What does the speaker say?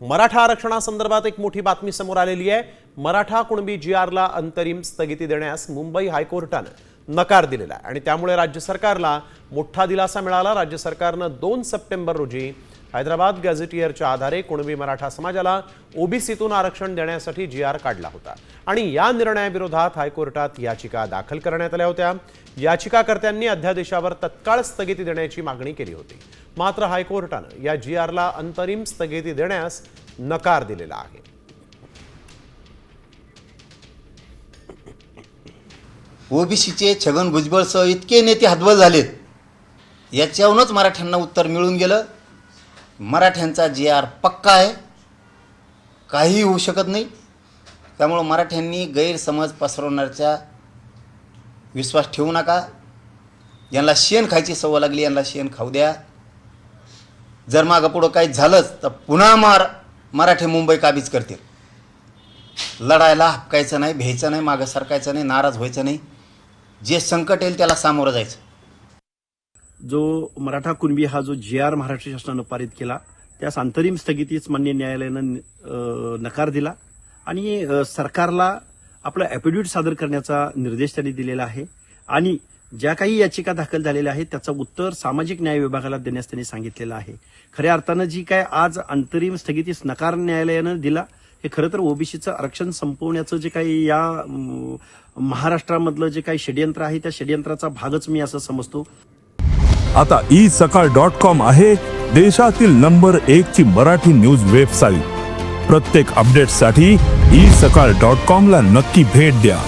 मराठा आरक्षणासंदर्भात एक मोठी बातमी समोर आलेली आहे। मराठा कुणबी जीआरला अंतरिम स्थगिती देण्यास मुंबई हायकोर्टाने नकार दिलेला आहे आणि त्यामुळे राज्य सरकारला मोठा दिलासा मिळाला। राज्य सरकारने 2 सप्टेंबर रोजी हैदराबाद गॅझेटियरच्या आधारे कुणबी मराठा समाजाला ओबीसीतून आरक्षण देण्यासाठी जीआर काढला होता आणि या निर्णयाविरोधात हायकोर्टात याचिका दाखल करण्यात आल्या होत्या। याचिकाकर्त्यांनी अध्यादेशावर तत्काळ स्थगिती देण्याची मागणी केली होती, मात्र हायकोर्टाने या जीआरला अंतरिम स्थगिती देण्यास नकार दिलेला आहे। ओबीसीचे छगन भुजबळसह इतके नेते हतबल झालेत, याच्यावरूनच मराठ्यांना उत्तर मिळून गेलं। मराठ्यांचा जीआर पक्का आहे, काही होऊ शकत नाही। त्यामुळे मराठ्यांनी गैरसमज पसरवण्याचा विश्वास ठेवू नका। यांना शेण खायची सवय लागली, यांना शेण खाऊ द्या। जर मागं पुढं काही झालंच तर पुन्हा मराठे मुंबई काबीज करतील। लढायला हपकायचं नाही, भ्यायचं नाही, मागं सरकायचं नाही, नाराज व्हायचं नाही। जे संकट येईल त्याला सामोरं जायचं। जो मराठा कुणबी हा जो जीआर महाराष्ट्र शासनाने पारित केला त्यास अंतरिम स्थगितीच मान्य न्यायालयाने नकार दिला आणि सरकारला आपलं ॲफिडेव्हिट सादर करण्याचा निर्देश त्यांनी दिलेला आहे आणि ज्या काही याचिका दाखल झालेल्या आहेत त्याचं उत्तर सामाजिक न्याय विभागाला देण्यास त्यांनी सांगितलेलं आहे। खऱ्या अर्थानं जी काय आज अंतरिम स्थगितीस नकार न्यायालयानं दिला हे खरं तर ओबीसीचं आरक्षण संपवण्याचं जे काही या महाराष्ट्रामधलं जे काही षडयंत्र आहे त्या षडयंत्राचा भागच मी असं समजतो। आता isakal.com आहे देशातील नंबर 1 ची मराठी न्यूज वेबसाईट। प्रत्येक अपडेटसाठी isakal.com ला नक्की भेट द्या।